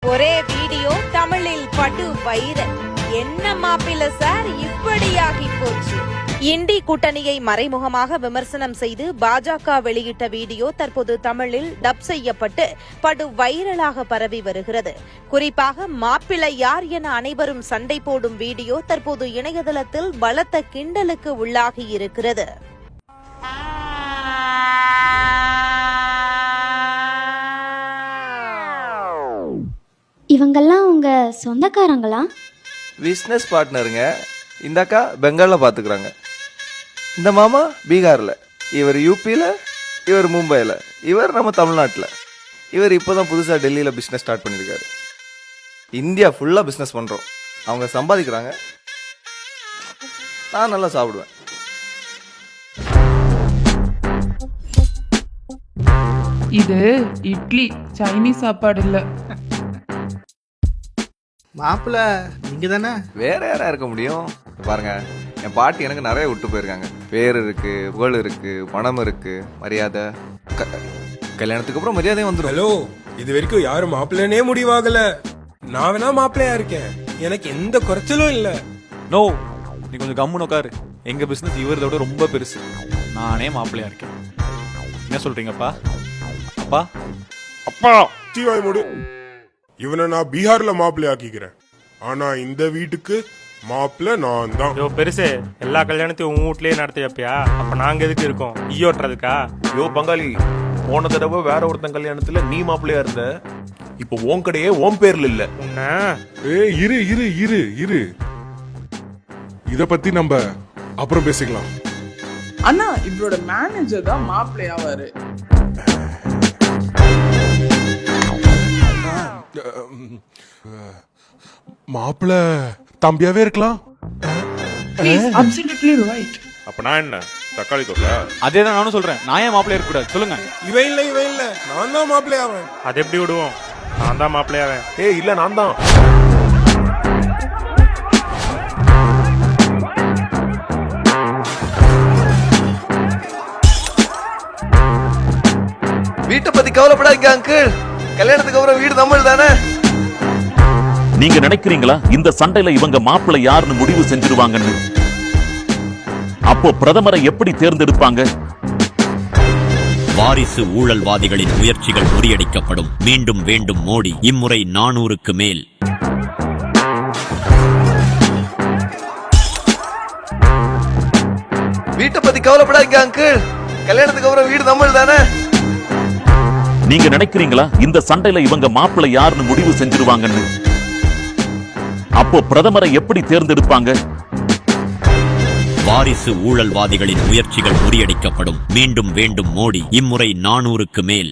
ஒரே வீடியோ தமிழில் படு வைரல். என்ன மாப்பிள்ள சார் இப்படியாகி போச்சு. இண்டி கூட்டணியை மறைமுகமாக விமர்சனம் செய்து பாஜக வெளியிட்ட வீடியோ தற்போது தமிழில் டப் செய்யப்பட்டு படு வைரலாக பரவி வருகிறது. குறிப்பாக மாப்பிள்ளை யார் என அனைவரும் சண்டை போடும் வீடியோ தற்போது இணையதளத்தில் பலத்த கிண்டலுக்கு உள்ளாகி இருக்கிறது. இவங்கெல்லாம் உங்க சொந்தக்காரங்களா? பிஸ்னஸ் பார்ட்னருங்க. இந்த அக்கா பெங்காலில் பார்த்துக்குறாங்க, இந்த மாமா பீகாரில், இவர் யூபியில், இவர் மும்பையில், இவர் நம்ம தமிழ்நாட்டில். இவர் இப்போ தான் புதுசாக டெல்லியில் பிஸ்னஸ் ஸ்டார்ட் பண்ணியிருக்காரு. இந்தியா ஃபுல்லாக பிஸ்னஸ் பண்ணுறோம். அவங்க சம்பாதிக்கிறாங்க, நான் நல்லா சாப்பிடுவேன். இது இட்லி, சைனீஸ் சாப்பாடு இல்ல. மாப்பிள்ள நீங்க தானே? வேற யாரா இருக்க முடியும்? பாருங்க, என் பாட்டி எனக்கு நிறைய விட்டு போயிருக்காங்க. பேர் இருக்கு, புகழ் இருக்கு, பணம் இருக்கு, மரியாதை. கல்யாணத்துக்கு அப்புறம் மரியாதையும் வந்துடும். ஹலோ, இது வரைக்கும் யாரும் மாப்பிள்ளனே முடிவாகல. நான் வேணா மாப்பிள்ளையா இருக்கேன், எனக்கு எந்த குறைச்சலும் இல்ல. நோ, நீ கொஞ்சம் கம்முன்னு உட்காரு. எங்க பிசினஸ் இவரத விட ரொம்ப பெருசு. நானே மாப்பிள்ளையா இருக்கேன். என்ன சொல்றீங்கப்பா? அப்பா அப்பா தீவாய் மூடு. இவனை நான் பீகார்ல மாப்பிள்ளை ஆக்கிக்கிறேன். ஆனா இந்த வீட்டுக்கு மாப்பிள்ள நான் தான். யோ பெருசு, எல்லா கல்யாணத்தையும் உன் வீட்லயே நடத்தி வைப்பியா? அப்ப நாங்க எதுக்கு இருக்கோம்? ஈயோட்டுறதுக்கா? யோ பங்காளி, போன தடவை வேற ஒருத்தன் கல்யாணத்துல நீ மாப்பிள்ளையா இருந்த. இப்போ உன் கடையே உன் பேர்ல இல்ல. உன்ன இரு இரு இரு இரு இத பத்தி நம்ம அப்புறம் பேசிக்கலாம். அண்ணா, இவரோட மேனேஜர் தான் மாப்பிள்ளையாவாரு. மாப்பிள்ள தம்பியாவே இருக்கலாம். Absolutely right. அப்ப நான் என்ன தக்காளி தொக்கா? அதே தான் நானும் சொல்றேன். நான் ஏன் மாப்பிள்ளையா இருக்க கூடாது சொல்லுங்க? இவன் இல்ல, நான் தான் மாப்பிள்ளையாவேன். அது எப்படி விடுவோம்? நான் தான் மாப்பிள்ளையாவேன். ஏய் இல்ல, நான் தான். வீட்டை பத்தி கவலைப்படாதீங்க அங்கிள். கல்யாணத்துக்கு அப்புறம் வீடு தமிழ் தானே. நீங்க நினைக்கிறீங்களா இந்த சண்டையில இவங்க மாப்பிள்ளை யாருன்னு முடிவு செஞ்சிருவாங்கன்னு? அப்போ பிரதமரை எப்படி தேர்ந்தெடுப்பாங்க? வாரிசு ஊழல்வாதிகளின் முயற்சிகள் முறியடிக்கப்படும். மீண்டும் வேண்டும் மோடி. இம்முறை 400க்கு மேல். வீட்டை பத்தி கவலைப்படாதீங்க அங்கிள். கல்யாணத்துக்கு அப்புறம் வீடு தமிழ் தானே. நீங்க நினைக்கிறீங்களா இந்த சண்டையில இவங்க மாப்பிள்ளை யாருன்னு முடிவு செஞ்சிருவாங்கன்னு? அப்போ பிரதமரை எப்படி தேர்ந்தெடுப்பாங்க? வாரிசு ஊழல்வாதிகளின் முயற்சிகள் முறியடிக்கப்படும். மீண்டும் வேண்டும் மோடி. இம்முறை 400க்கு மேல்.